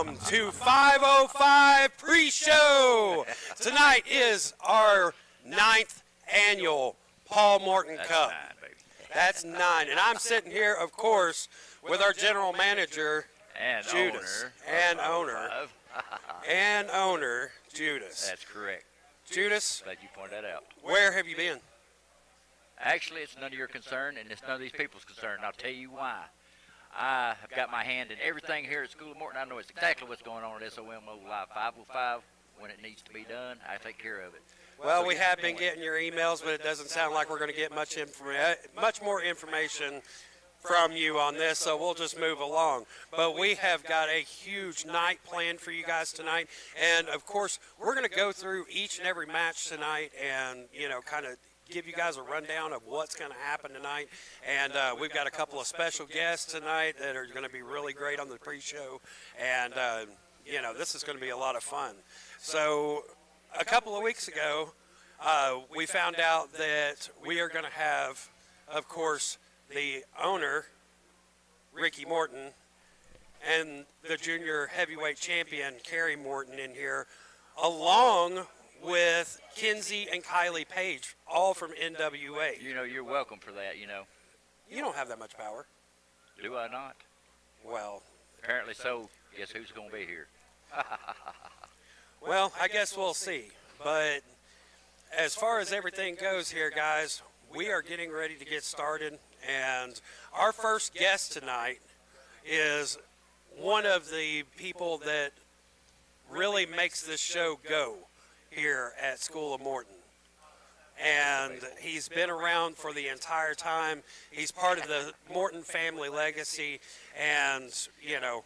welcome to 505 Pre-Show. Tonight is our 9th annual Paul Morton Cup. That's 9. And I'm sitting here, of course, with our general manager, and Judas. Owner, Judas. That's correct. Judas, Glad you pointed that out. where have you been? Actually, it's none of your concern, and it's none of these people's concern. And I'll tell you why. I have got my hand in everything here at School of Morton. I know exactly what's going on at SOMO Live 505. When it needs to be done, I take care of it. Well, we have been getting your emails, but it doesn't sound like we're going to get much more information from you on this, so we'll just move along. But we have got a huge night planned for you guys tonight, and of course, we're going to go through each and every match tonight and, you know, kind of give you guys a rundown of what's going to happen tonight. And we've got a couple of special guests tonight that are going to be really great on the pre-show, and you know, this is going to be a lot of fun. So a couple of weeks ago, we found out that we are going to have, of course, the owner, Ricky Morton, and the junior heavyweight champion, Kerry Morton, in here, along with Kinsey and Kylie Page, all from NWA. You know, you're welcome for that, you know. You don't have that much power. Do I not? Well, Apparently so. Guess who's going to be here? well, I guess we'll see. But as far as everything goes here, guys, we are getting ready to get started. And our first guest tonight is one of the people that really makes this show go here at School of Morton. And he's been around for the entire time. He's part of the Morton family legacy, and, you know,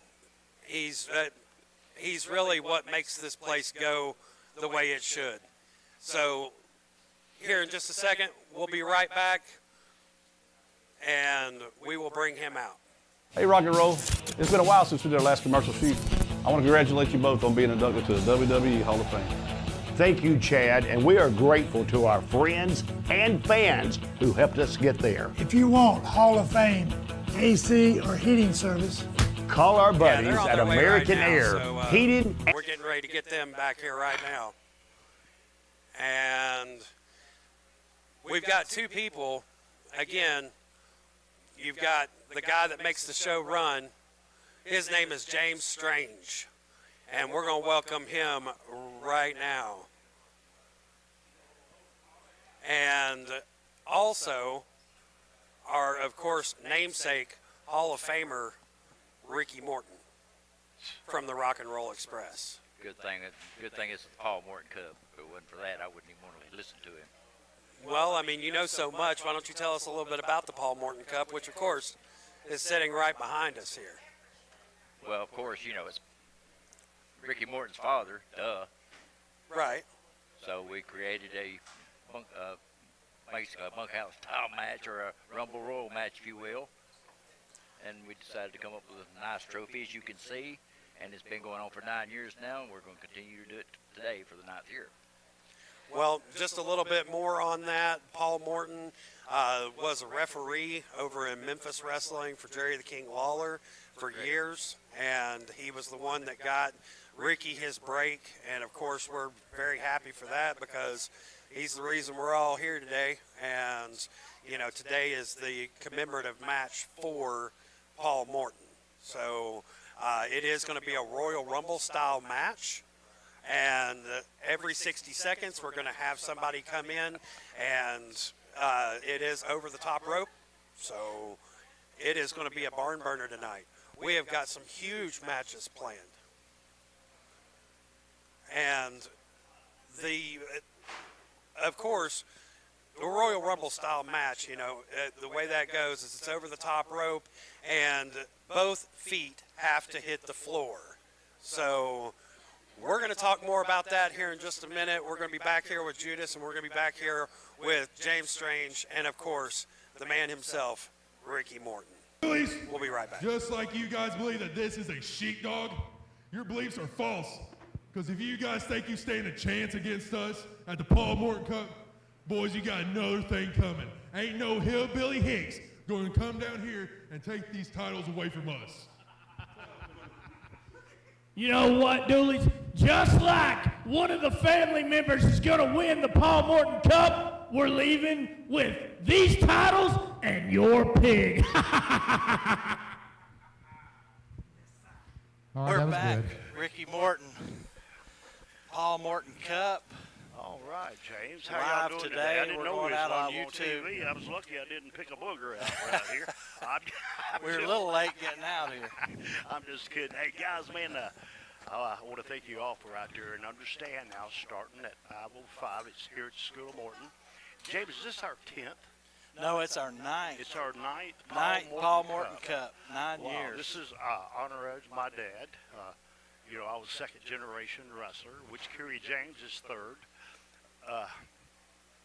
he's really what makes this place go the way it should. So here in just a second, we'll be right back, and we will bring him out. Hey, Rock and Roll. It's been a while since we did our last commercial shoot. I want to congratulate you both on being inducted to the WWE Hall of Fame. Thank you, Chad, and we are grateful to our friends and fans who helped us get there. If you want Hall of Fame AC or heating service, call our buddies they're on at their way American right now, Air so, Heating. We're getting ready to get them back here right now. And we've got two people. Again, you've got the guy that makes the show run. His name is James Strange. And we're going to welcome him right now. And also our, of course, namesake Hall of Famer, Ricky Morton from the Rock and Roll Express. Good thing it's the Paul Morton Cup. If it wasn't for that, I wouldn't even want to listen to him. Well, I mean, you know so much. Why don't you tell us a little bit about the Paul Morton Cup, which, of course, is sitting right behind us here. Well, of course, you know, it's Ricky Morton's father, duh. Right. So we created a bunkhouse style match, or a Rumble Royal match, if you will. And we decided to come up with a nice trophy, as you can see. And it's been going on for 9 years now, and we're going to continue to do it today for the 9th year. Well, just a little bit more on that. Paul Morton was a referee over in Memphis Wrestling for Jerry the King Lawler for years, and he was the one that got Ricky his break. And, of course, we're very happy for that because he's the reason we're all here today. And, you know, today is the commemorative match for Paul Morton. So it is going to be a Royal Rumble style match. And every 60 seconds, we're going to have somebody come in, and it is over the top rope. So it is going to be a barn burner tonight. We have got some huge matches planned. And of course, the Royal Rumble style match, you know, the way that goes is it's over the top rope, and both feet have to hit the floor. So we're going to talk more about that here in just a minute. We're going to be back here with Judas, and we're going to be back here with James Strange, and, of course, the man himself, Ricky Morton. We'll be right back. Just like you guys believe that this is a sheepdog, your beliefs are false. Because if you guys think you stand a chance against us at the Paul Morton Cup, boys, you got another thing coming. Ain't no hillbilly Hicks going to come down here and take these titles away from us. You know what, Doolies? Just like one of the family members is going to win the Paul Morton Cup, we're leaving with these titles and your pig. We're back. Ricky Morton, Paul Morton Cup. All right, James. Live How y'all doing today. I didn't We're know going we was out on live YouTube. TV. I was lucky I didn't pick a booger out right here. We're a little late getting out here. I'm just kidding. Hey, guys, man, I want to thank you all for out there and understand now, starting at 5:05, it's here at School of Morton. James, is this our 10th? No, it's our ninth. It's our ninth Paul Morton Cup. 9 Wow, years. this is honor of my dad. You know, I was second generation wrestler, which Kerry James is third.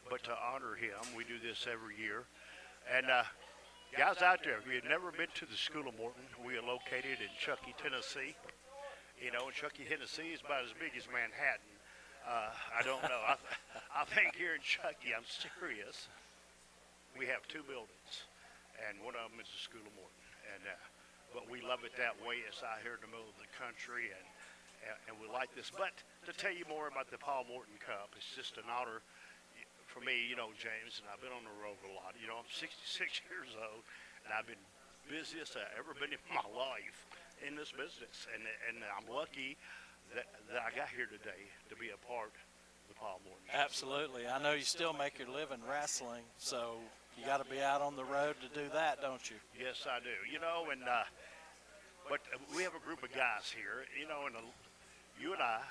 But to honor him, we do this every year. And guys out there, if you had never been to the School of Morton, we are located in Chuckey, Tennessee. You know, and Chuckey, Tennessee is about as big as Manhattan. I don't know. I think here in Chuckey, I'm serious, we have 2 buildings, and one of them is the School of Morton. And but we love it that way. It's out here in the middle of the country, and we like this. But to tell you more about the Paul Morton Cup, it's just an honor for me, you know, James, and I've been on the road a lot. You know, I'm 66 years old, and I've been busiest I've ever been in my life in this business. And I'm lucky that I got here today to be a part of the Paul Morton Cup. Absolutely. I know you still make your living wrestling, so you got to be out on the road to do that, don't you? Yes, I do. You know, and but we have a group of guys here, you know, and you and I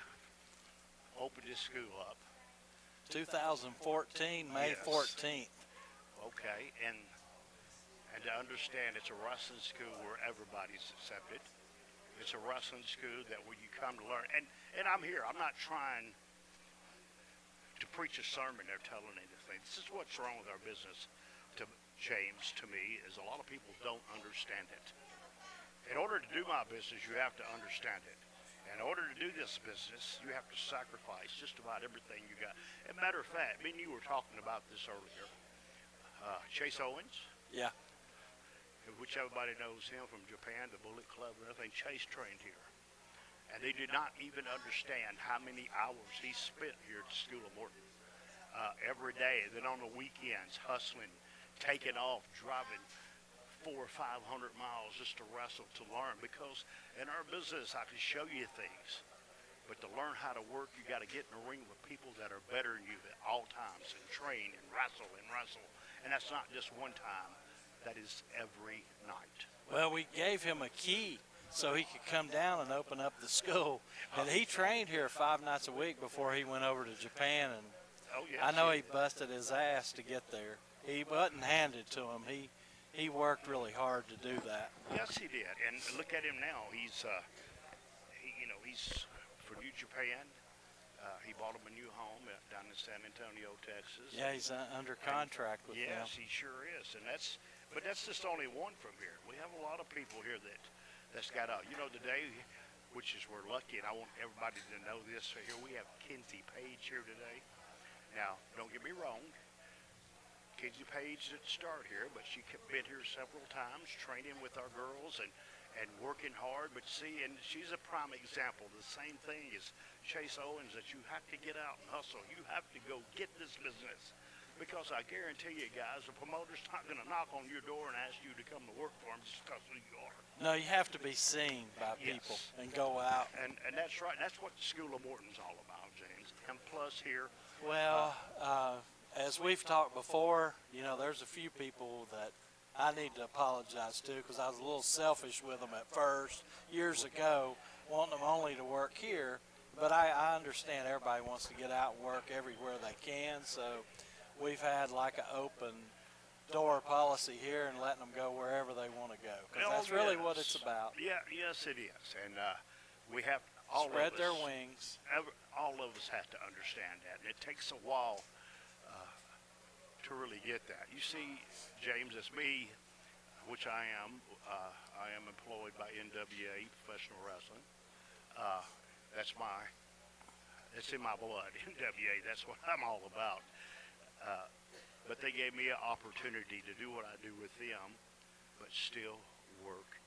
opened this school up. 2014, May Yes. 14th. Okay, and to understand it's a wrestling school where everybody's accepted. It's a wrestling school that where you come to learn. And I'm here. I'm not trying to preach a sermon or telling anything. This is what's wrong with our business, to James, to me, is a lot of people don't understand it. In order to do my business, you have to understand it. In order to do this business, you have to sacrifice just about everything you got. As a matter of fact, me and you were talking about this earlier. Chase Owens, Yeah. which everybody knows him from Japan, the Bullet Club and everything. Chase trained here. And they did not even understand how many hours he spent here at the School of Morton. Every day, then on the weekends, hustling, taking off, driving 400 or 500 miles just to wrestle, to learn. Because in our business, I can show you things, but to learn how to work, you got to get in the ring with people that are better than you at all times, and train and wrestle and wrestle. And that's not just one time; that is every night. Well, we gave him a key so he could come down and open up the school, and he trained here 5 nights a week before he went over to Japan. And Oh yes, I know he busted his ass to get there. He wasn't handed to him. He worked really hard to do that. Yes, he did. And look at him now. He's, he's for New Japan. He bought him a new home down in San Antonio, Texas. Yeah, he's under contract with them. Yes, he sure is. And that's just only one from here. We have a lot of people here that's got out. You know, today, which is we're lucky, and I want everybody to know this. So here we have Kinsey Page here today. Now, don't get me wrong. Kinsey Page didn't start here, but she been here several times, training with our girls and working hard. But see, and she's a prime example. The same thing as Chase Owens, that you have to get out and hustle. You have to go get this business. Because I guarantee you guys, the promoter's not going to knock on your door and ask you to come to work for him just because who you are. No, you have to be seen by people and go out. And that's right. That's what the School of Morton's all about, James. And plus here, Well, as we've talked before, you know, there's a few people that I need to apologize to because I was a little selfish with them at first, years ago, wanting them only to work here. But I understand everybody wants to get out and work everywhere they can, so we've had like an open door policy here and letting them go wherever they want to go. 'Cause that's really what it's about. Yeah, yes, it is. And we have all Spread of us, their wings. all of us have to understand that. And it takes a while to really get that. You see, James, it's me, which I am. I am employed by NWA Professional Wrestling. It's in my blood, NWA. That's what I'm all about. But they gave me an opportunity to do what I do with them, but still work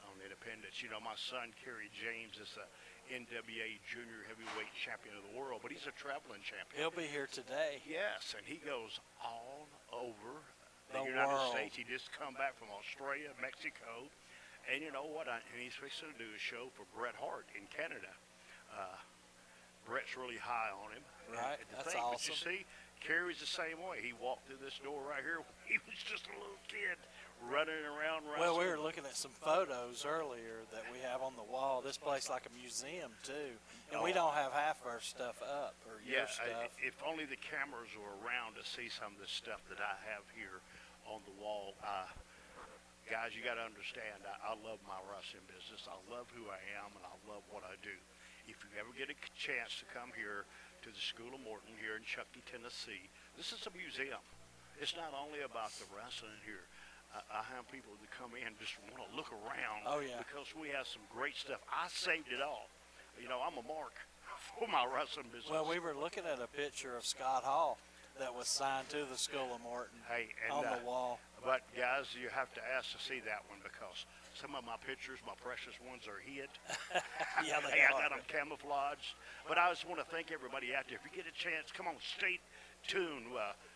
on independence. You know, my son, Kerry James, is an NWA junior heavyweight champion of the world, but he's a traveling champion. He'll be here today. Yes, and he goes all over the The United world. States. He just come back from Australia, Mexico, and you know what? And he's fixing to do a show for Bret Hart in Canada. Bret's really high on him. Right, And that's But you awesome. see, Kerry's the same way. He walked through this door right here. He was just a little kid running around wrestling. Well, we were looking at some photos earlier that we have on the wall. This place like a museum too, and we Oh. don't have half our stuff up or your Yeah, stuff. if only the cameras were around to see some of the stuff that I have here on the wall. Guys, you got to understand, I love my wrestling business. I love who I am, and I love what I do. If you ever get a chance to come here to the School of Morton here in Chuckey, Tennessee, this is a museum. It's not only about the wrestling here. I have people that come in just want to look around. Oh, yeah. Because we have some great stuff. I saved it all. You know, I'm a mark for my wrestling business. Well, we were looking at a picture of Scott Hall that was signed to the School of Morton Hey, and, on the wall. But guys, you have to ask to see that one because some of my pictures, my precious ones, are hid. Yeah, they Hey, I are. got them camouflaged. But I just want to thank everybody out there. If you get a chance, come on, stay tuned.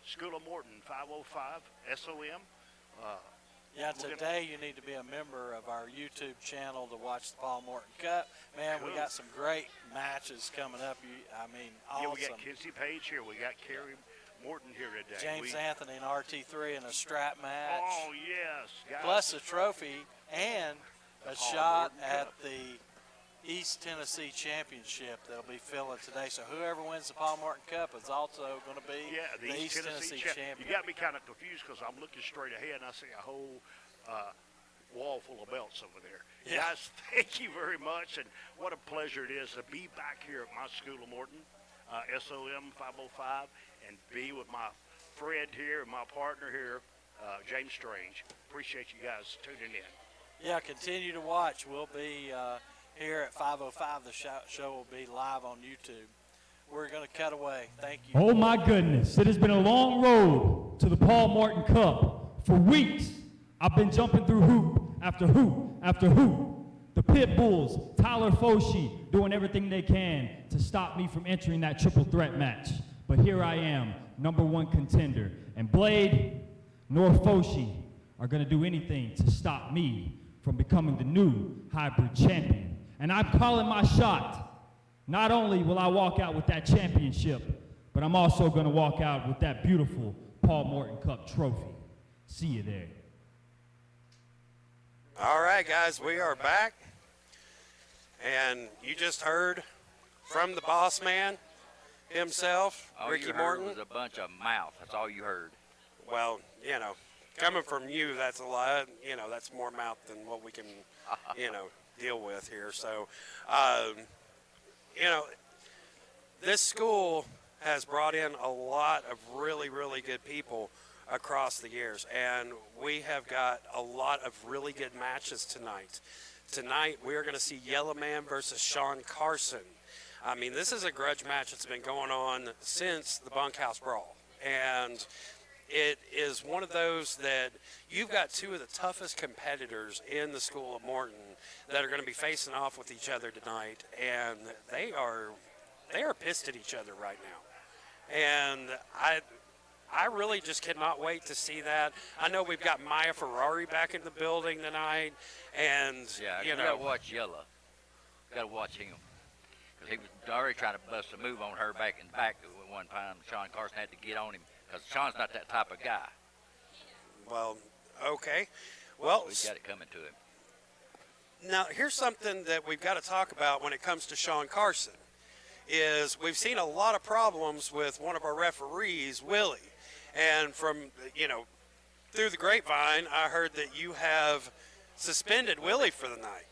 School of Morton, 505 SOM. Yeah, we're gonna- today you need to be a member of our YouTube channel to watch the Paul Morton Cup. Man, we Cool. got some great matches coming up. I mean, Yeah, we got awesome. Kinsey Page here. We got Kerry Morton here today. James We- Anthony and RT3 in a strap match. Oh, yes. Guys. Plus a trophy and a Paul shot Morton at Cup. the East Tennessee Championship that'll be filling today. So whoever wins the Paul Morton Cup is also going to be Yeah, the East Tennessee champion. You got me kind of confused because I'm looking straight ahead and I see a whole wall full of belts over there. Yeah. Guys, thank you very much, and what a pleasure it is to be back here at my School of Morton, SOM 505, and be with my friend here and my partner here, James Strange. Appreciate you guys tuning in. Yeah, continue to watch. We'll be here at 5:05. The show will be live on YouTube. We're going to cut away. Thank you. Oh my goodness, it has been a long road to the Paul Morton Cup. For weeks, I've been jumping through hoop after hoop after hoop. The Pit Bulls, Tyler Foshi, doing everything they can to stop me from entering that triple threat match. But here I am, #1 contender. And Blade nor Foshi are going to do anything to stop me from becoming the new hybrid champion. And I'm calling my shot. Not only will I walk out with that championship, but I'm also going to walk out with that beautiful Paul Morton Cup trophy. See you there. All right, guys, we are back. And you just heard from the boss man himself, All Ricky you heard Morton. was a bunch of mouth. That's all you heard. Well, you know, coming from you, that's a lot. You know, that's more mouth than what we can, you know, deal with here. So, you know, this school has brought in a lot of really, really good people across the years, and we have got a lot of really good matches tonight. Tonight, we are going to see Yellow Man versus Sean Carson. I mean, this is a grudge match that's been going on since the Bunkhouse Brawl, and it is one of those that you've got two of the toughest competitors in the School of Morton that are going to be facing off with each other tonight, and they are pissed at each other right now. And I really just cannot wait to see that. I know we've got Maya Ferrari back in the building tonight, and Yeah, you you know, gotta watch Yella. Gotta watch him. Because he was already trying to bust a move on her back and back at one time. Sean Carson had to get on him because Sean's not that type of guy. well, okay. Well, He's got it coming to him. now here's something that we've got to talk about when it comes to Sean Carson. Is we've seen a lot of problems with one of our referees, Willie, and from, you know, through the grapevine, I heard that you have suspended Willie for the night.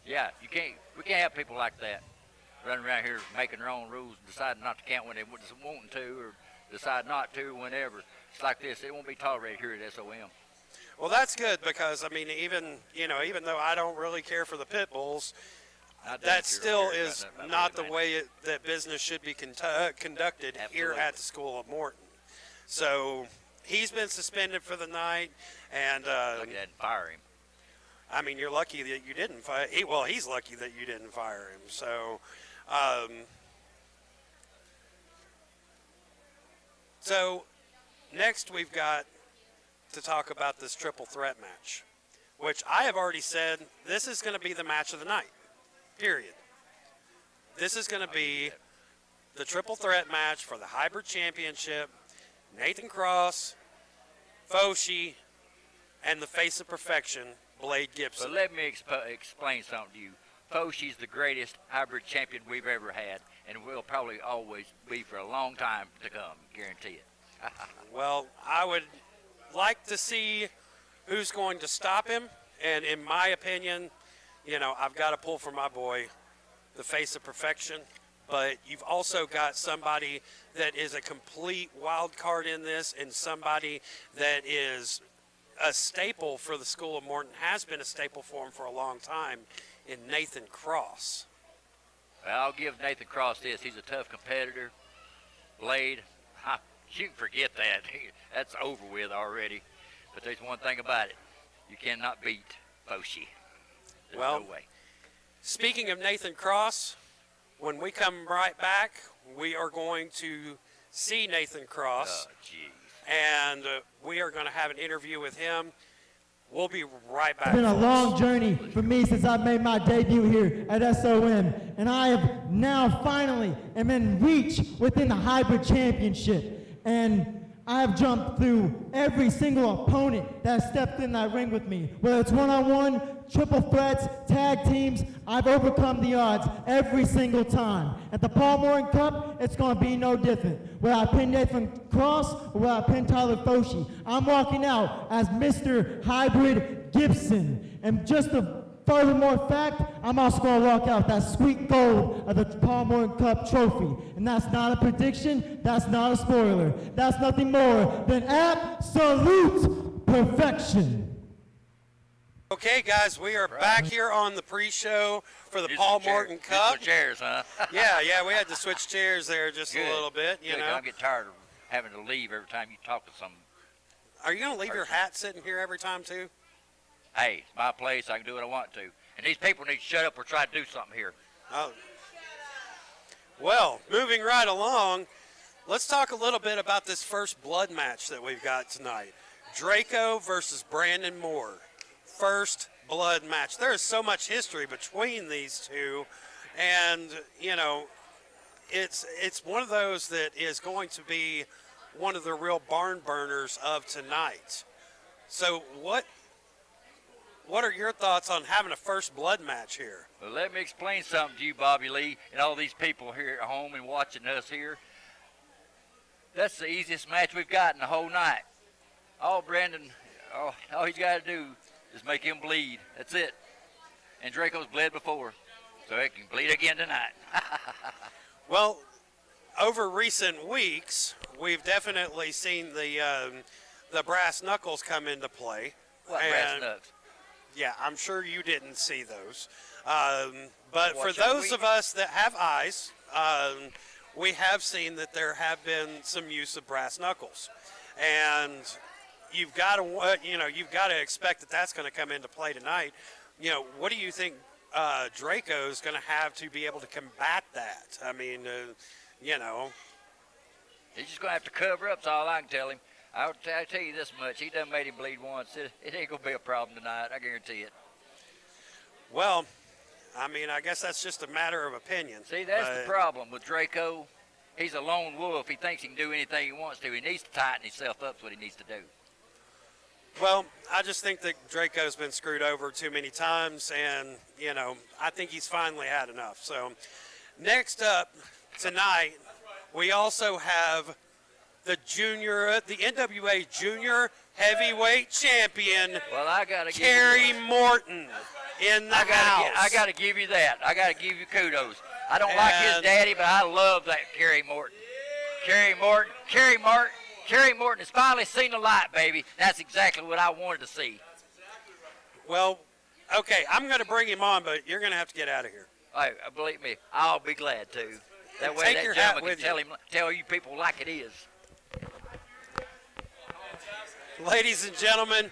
Yeah, we can't have people like that running around here making their own rules, deciding not to count when they want to, or decide not to whenever. It's like this. It won't be tolerated here at SOM. Well, that's good because, I mean, even though I don't really care for the Pit Bulls, I don't that care still about is that not really, the man. way that business should be conducted here Absolutely. at the School of Morton. So he's been suspended for the night, and Look at that and fire him. I mean, you're lucky that you didn't fire. Well, he's lucky that you didn't fire him. So next we've got to talk about this triple threat match, which I have already said this is going to be the match of the night, period. This is going to be the triple threat match for the hybrid championship. Nathan Cross, Foshi, and the face of perfection, Blade Gibson. But let me explain something to you. Foshi's the greatest hybrid champion we've ever had, and will probably always be for a long time to come, guarantee it. Well, I would like to see who's going to stop him, and in my opinion, I've got to pull for my boy, the face of perfection. But you've also got somebody that is a complete wild card in this, and somebody that is a staple for the School of Morton, has been a staple for him for a long time, in Nathan Cross. Well, I'll give Nathan Cross this. He's a tough competitor. Blade, you can forget that. That's over with already. But there's one thing about it. You cannot beat Foshi. There's no way. Speaking of Nathan Cross, when we come right back, we are going to see Nathan Cross. Oh, geez. And we are going to have an interview with him. We'll be right back. It's been a long journey for me since I made my debut here at SOM, and I have now finally am in reach within the hybrid championship. And I have jumped through every single opponent that stepped in that ring with me. Whether it's one-on-one, triple threats, tag teams, I've overcome the odds every single time. At the Paul Morton Cup, it's going to be no different. Whether I pin Nathan Cross or whether I pin Tyler Foshi, I'm walking out as Mr. Hybrid Gibson. And just a furthermore fact, I'm also going to walk out with that sweet gold of the Paul Morton Cup trophy. And that's not a prediction, that's not a spoiler. That's nothing more than absolute perfection. Okay, guys, we are back here on the pre-show for the Paul Morton Cup. Chairs, huh? Yeah, we had to switch chairs there just a little bit, you know. I get tired of having to leave every time you talk to some. Are you going to leave your hat sitting here every time, too? Hey, it's my place. I can do what I want to. And these people need to shut up or try to do something here. Oh. Well, moving right along, let's talk a little bit about this first blood match that we've got tonight. Draco versus Brandon Moore. First blood match. There is so much history between these two, and it's one of those that is going to be one of the real barn burners of tonight. So what are your thoughts on having a first blood match here? Well, let me explain something to you, Bobby Lee, and all these people here at home and watching us here. That's the easiest match we've got in the whole night. All he's got to do is make him bleed. That's it. And Draco's bled before, so he can bleed again tonight. Well, over recent weeks, we've definitely seen the brass knuckles come into play. What brass knucks? Yeah, I'm sure you didn't see those. But for those of us that have eyes, we have seen that there have been some use of brass knuckles. And you've got to expect that that's going to come into play tonight. What do you think Draco's going to have to be able to combat that? I mean, He's just going to have to cover up, that's all I can tell him. I'll tell you this much. He done made him bleed once. It ain't going to be a problem tonight. I guarantee it. Well, I mean, I guess that's just a matter of opinion. See, that's the problem with Draco. He's a lone wolf. He thinks he can do anything he wants to. He needs to tighten himself up. That's what he needs to do. Well, I just think that Draco's been screwed over too many times, and, I think he's finally had enough. So, next up tonight, we also have the NWA Junior Heavyweight Champion, Kerry Morton, in the house. I got to give you that. I got to give you kudos. I don't like his daddy, but I love that Kerry Morton. Kerry Morton has finally seen the light, baby. That's exactly what I wanted to see. Well, okay, I'm going to bring him on, but you're going to have to get out of here. Hey, believe me, I'll be glad to. That way that gentleman can tell you people like it is. Ladies and gentlemen,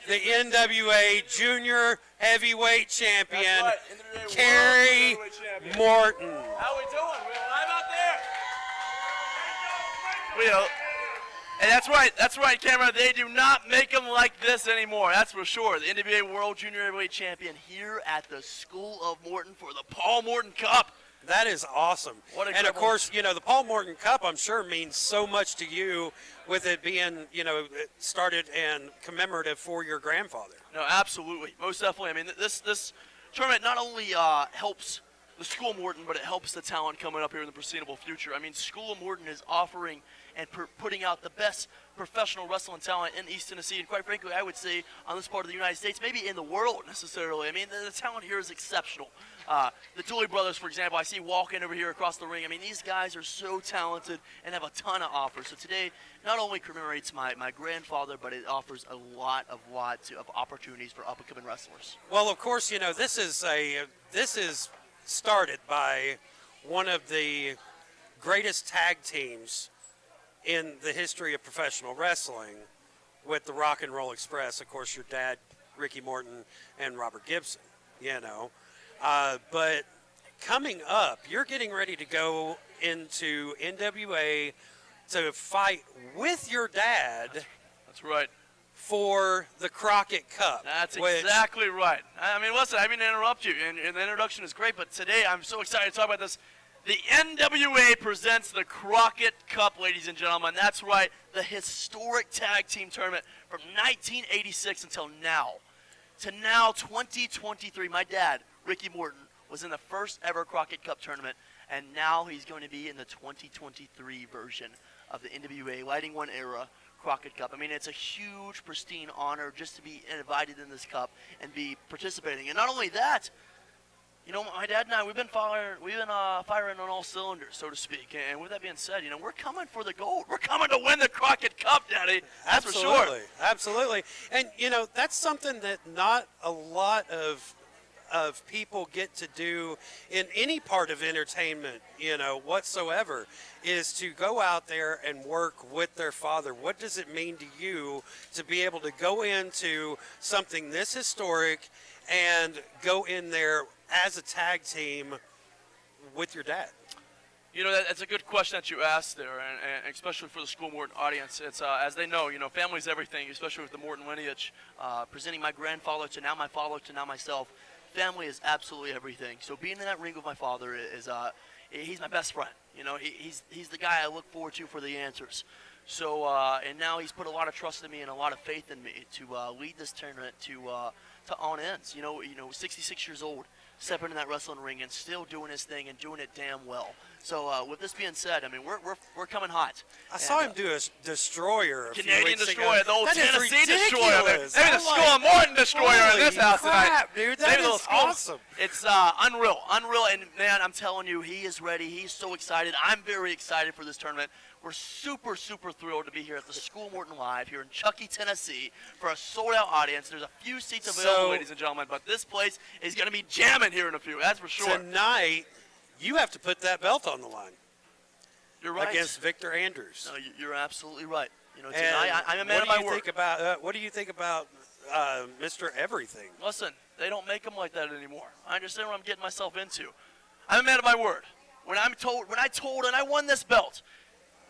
the NWA Junior Heavyweight Champion, That's right. NWA World Kerry Junior Heavyweight Champion. Morton. How we doing? We're live out there. We know. And that's right, Cameron. They do not make them like this anymore. That's for sure. The NWA World Junior Heavyweight Champion here at the School of Morton for the Paul Morton Cup. That is awesome. What a and of incredible- course, the Paul Morton Cup, I'm sure, means so much to you with it being, it started and commemorative for your grandfather. No, absolutely, most definitely. I mean, this tournament not only helps the School of Morton, but it helps the talent coming up here in the foreseeable future. I mean, School of Morton is offering and putting out the best professional wrestling talent in East Tennessee, and quite frankly, I would say on this part of the United States, maybe in the world necessarily. I mean, the talent here is exceptional. The Dooley brothers, for example, I see walking over here across the ring. I mean, these guys are so talented and have a ton of offers. So today, not only commemorates my grandfather, but it offers a lot of opportunities for up-and-coming wrestlers. Well, of course, this is started by one of the greatest tag teams in the history of professional wrestling with the Rock and Roll Express. Of course, your dad, Ricky Morton, and Robert Gibson, But coming up, you're getting ready to go into NWA to fight with your dad. That's right. For the Crockett Cup. That's exactly right. I mean, listen, I mean to interrupt you, and the introduction is great, but today I'm so excited to talk about this. The NWA presents the Crockett Cup, ladies and gentlemen. That's right, the historic tag team tournament from 1986 until now. To now, 2023. My dad, Ricky Morton, was in the first ever Crockett Cup tournament, and now he's going to be in the 2023 version of the NWA Lighting One era Crockett Cup. I mean, it's a huge, pristine honor just to be invited in this cup and be participating. And not only that, my dad and I, we've been firing on all cylinders, so to speak. And with that being said, we're coming for the gold. We're coming to win the Crockett Cup, Daddy. That's Absolutely. for sure. Absolutely. And, that's something that not a lot of people get to do in any part of entertainment, whatsoever, is to go out there and work with their father. What does it mean to you to be able to go into something this historic and go in there as a tag team with your dad? That's a good question that you asked there, and especially for the School of Morton audience. It's, as they know, family's everything, especially with the Morton lineage. Presenting my grandfather to now my father to now myself, family is absolutely everything. So being in that ring with my father is, he's my best friend. He's the guy I look forward to for the answers. So, and now he's put a lot of trust in me and a lot of faith in me to lead this tournament to on ends. 66 years old, stepping in that wrestling ring and still doing his thing and doing it damn well. So with this being said, I mean, we're coming hot. I saw him do a destroyer. Canadian Destroyer, the old That is Tennessee Destroyer. ridiculous. Maybe the School of Morton Destroyer in this house crap, tonight. dude, that Maybe the is School- awesome. It's unreal, and man, I'm telling you, he is ready. He's so excited. I'm very excited for this tournament. We're super, super thrilled to be here at the School of Morton Live here in Chuckey, Tennessee for a sold-out audience. There's a few seats available, ladies and gentlemen, but this place is going to be jamming here in a few, that's for sure. Tonight, you have to put that belt on the line. You're right. Against Victor Andrews. No, you're absolutely right. Tonight, And I'm a man of my word. What do you think about Mr. Everything? Listen, they don't make them like that anymore. I understand what I'm getting myself into. I'm a man of my word. When I won this belt,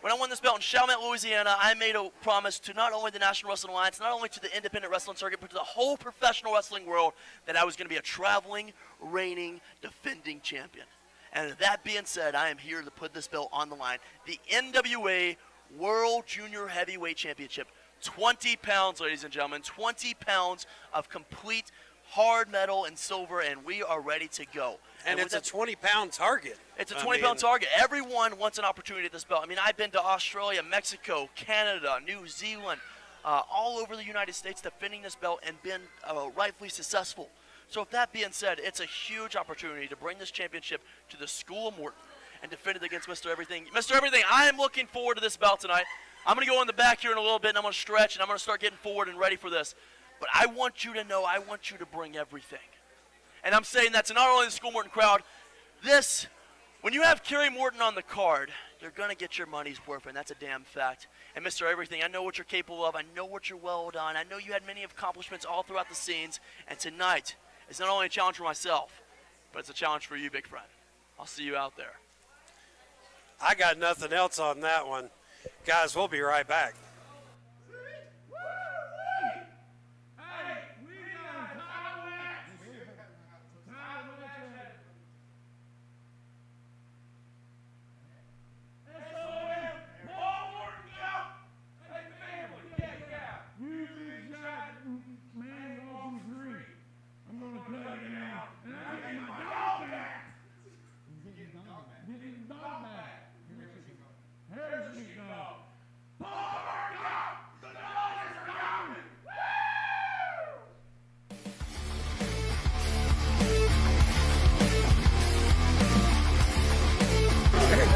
in Chalmette, Louisiana, I made a promise to not only the National Wrestling Alliance, not only to the independent wrestling circuit, but to the whole professional wrestling world that I was going to be a traveling, reigning, defending champion. And that being said, I am here to put this belt on the line. The NWA World Junior Heavyweight Championship. 20 pounds, ladies and gentlemen. 20 pounds of complete hard metal and silver, and we are ready to go. And it's a 20-pound target. It's a 20-pound target. Everyone wants an opportunity at this belt. I mean, I've been to Australia, Mexico, Canada, New Zealand, all over the United States defending this belt and been rightfully successful. So with that being said, it's a huge opportunity to bring this championship to the School of Morton and defend it against Mr. Everything. Mr. Everything, I am looking forward to this bout tonight. I'm going to go in the back here in a little bit, and I'm going to stretch, and I'm going to start getting forward and ready for this. But I want you to know, I want you to bring everything. And I'm saying that to not only the School of Morton crowd, this When you have Kerry Morton on the card, you're going to get your money's worth, and that's a damn fact. And Mr. Everything, I know what you're capable of. I know what you're well done. I know you had many accomplishments all throughout the scenes. And tonight is not only a challenge for myself, but it's a challenge for you, big friend. I'll see you out there. I got nothing else on that one. Guys, we'll be right back.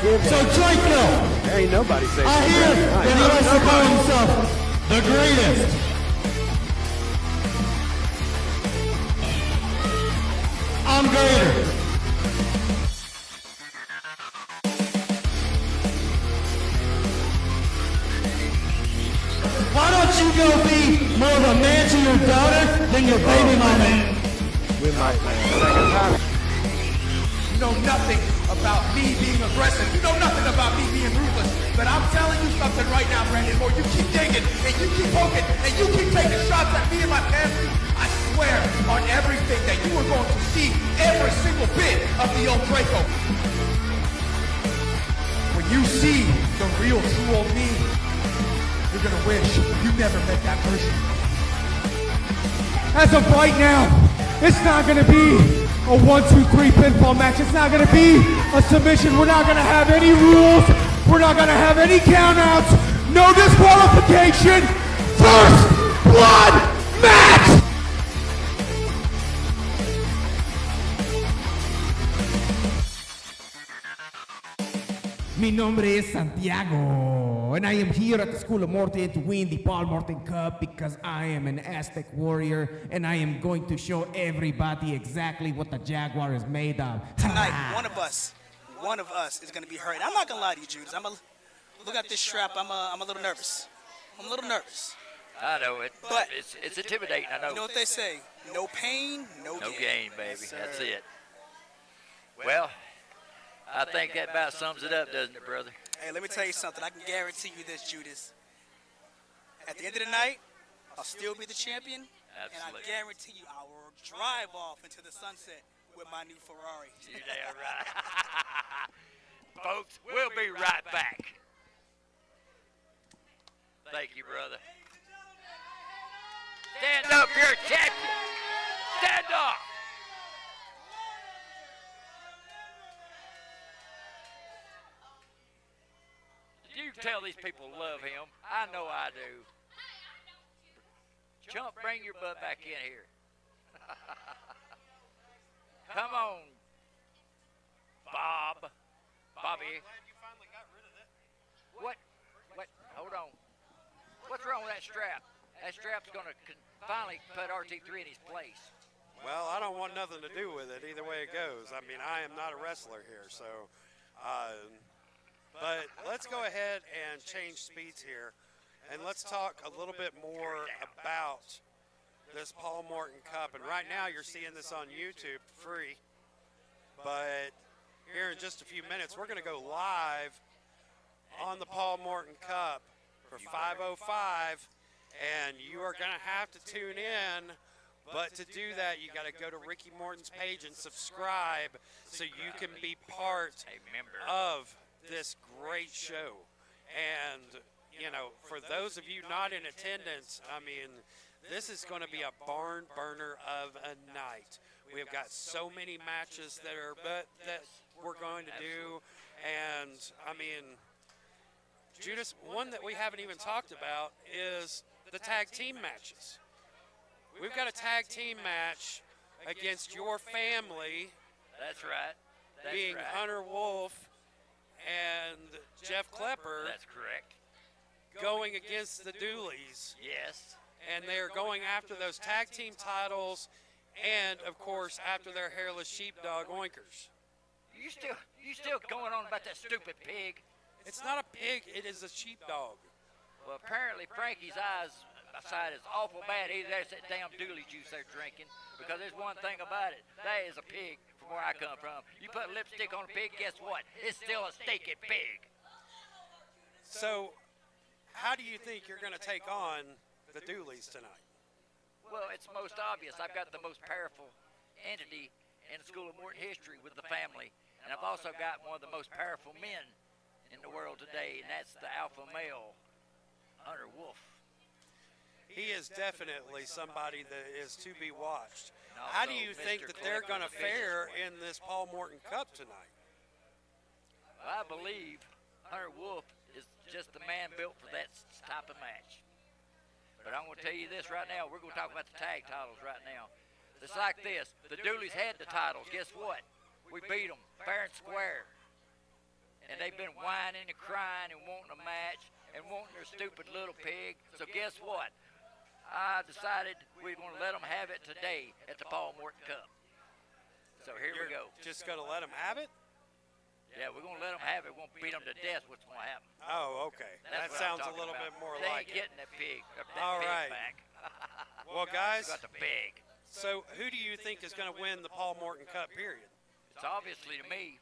So Draco, Ain't nobody saying I hear that he likes to call himself the greatest. I'm greater. Why don't you go be more of a man to your daughter than your baby mama? with my second time. You know nothing about me being aggressive. You know nothing about me being ruthless. But I'm telling you something right now, Brandon Moore. You keep digging, and you keep poking, and you keep taking shots at me and my family. I swear on everything that you are going to see every single bit of the old Draco. When you see the real, true old me, you're going to wish you never met that version. As of right now, it's not going to be a 1-2-3 pinfall match. It's not going to be a submission. We're not going to have any rules. We're not going to have any countouts. No disqualification. First blood match! Mi nombre es Santiago, and I am here at the School of Morton to win the Paul Morton Cup because I am an Aztec warrior, and I am going to show everybody exactly what the Jaguar is made of. Tonight, one of us is going to be hurt. I'm not going to lie to you, Judas. Look at this strap. I'm a little nervous. I'm a little nervous. I know it, But it's intimidating. I know. You know what they say? No pain, no gain. No gain, baby. Yes, That's sir. it. Well, I think that about sums it up, doesn't it, brother? Hey, let me tell you something. I can guarantee you this, Judas. At the end of the night, I'll still be the champion. Absolutely. And I guarantee you I will drive off into the sunset with my new Ferrari. You're damn right. Folks, we'll be right back. Thank you, brother. Stand up, you're a champion. Stand up. You tell these people love him. I know I do. Chump, bring your butt back in here. Come on, Bob. Bobby. What? Hold on. What's wrong with that strap? That strap's going to finally put RT3 in his place. Well, I don't want nothing to do with it either way it goes. I mean, I am not a wrestler here, so. But let's go ahead and change speeds here, and let's talk a little bit more about this Paul Morton Cup. And right now you're seeing this on YouTube free, but here in just a few minutes we're going to go live on the Paul Morton Cup for 5:05, and you are going to have to tune in. But to do that, you got to go to Ricky Morton's page and subscribe so you can be part of this great show. And, you know, for those of you not in attendance, I mean, this is going to be a barn burner of a night. We have got so many matches that we're going to do. And, I mean, Judas, one that we haven't even talked about is the tag team matches. We've got a tag team match against your family. That's right. That's being right. Hunter Wolf and Jeff Klepper. That's correct. Going against the Dooleys. Yes. And they are going after those tag team titles and, of course, after their hairless sheepdog oinkers. You still going on about that stupid pig? It's not a pig, it is a sheepdog. Well, apparently Frankie's eyesight is awful bad. Either that's that damn dooley juice they're drinking. Because there's one thing about it. That is a pig from where I come from. You put lipstick on a pig, guess what? It's still a stinking pig. So, how do you think you're going to take on the Dooleys tonight? Well, it's most obvious. I've got the most powerful entity in the School of Morton history with the family. And I've also got one of the most powerful men in the world today, and that's the alpha male, Hunter Wolf. He is definitely somebody that is to be watched. And also How do you think Mr. that they're Clifford, going to the fare businessman. in this Paul Morton Cup tonight? I believe Hunter Wolf is just the man built for that type of match. But I'm going to tell you this right now. We're going to talk about the tag titles right now. It's like this. The Dooleys had the titles. Guess what? We beat them fair and square. And they've been whining and crying and wanting a match and wanting their stupid little pig. So guess what? I decided we're going to let them have it today at the Paul Morton Cup. So here we go. Just going to let them have it? Yeah, we're going to let them have it. We're going to beat them to death. What's going to happen? Oh, okay. That's That what I'm sounds a talking little about. bit more They like ain't it. getting that pig, that All pig right. back. Well, guys, We got the pig. so who do you think is going to win the Paul Morton Cup, period? It's obviously to me,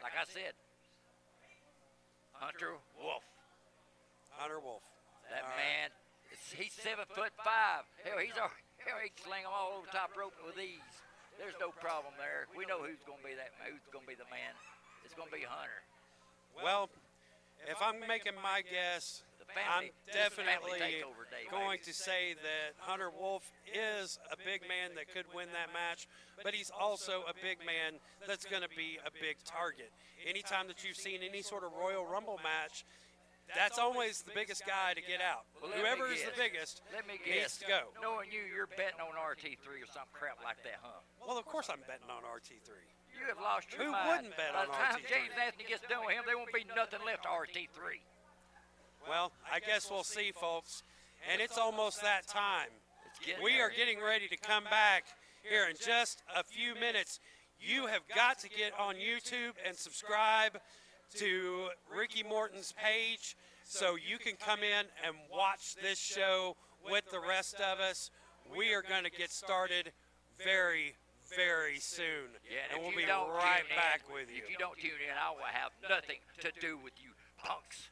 like I said, Hunter Wolf. Hunter Wolf. That All right. man, he's 7'5". Hell, he can sling them all over the top rope with ease. There's no problem there. We know who's going to be the man. It's going to be Hunter. Well, if I'm making my guess, The family, I'm this is family definitely takeover day, going baby. to say that Hunter Wolf is a big man that could win that match, but he's also a big man that's going to be a big target. Anytime that you've seen any sort of Royal Rumble match, that's always the biggest guy to get out. Well, let me Whoever is the guess. biggest Let me needs guess. to go. Knowing you're betting on RT3 or some crap like that, huh? Well, of course I'm betting on RT3. You have lost your Who mind. wouldn't bet By on the time RT3? James Anthony gets done with him, there won't be nothing left to RT3. Well, I guess we'll see, folks. And it's almost that time. Getting We there. are getting ready to come back here in just a few minutes. You have got to get on YouTube and subscribe to Ricky Morton's page so you can come in and watch this show with the rest of us. We are going to get started very, very soon. Yeah, and if we'll you be don't right tune in- back with you. If you don't tune in, I will have nothing to do with you punks.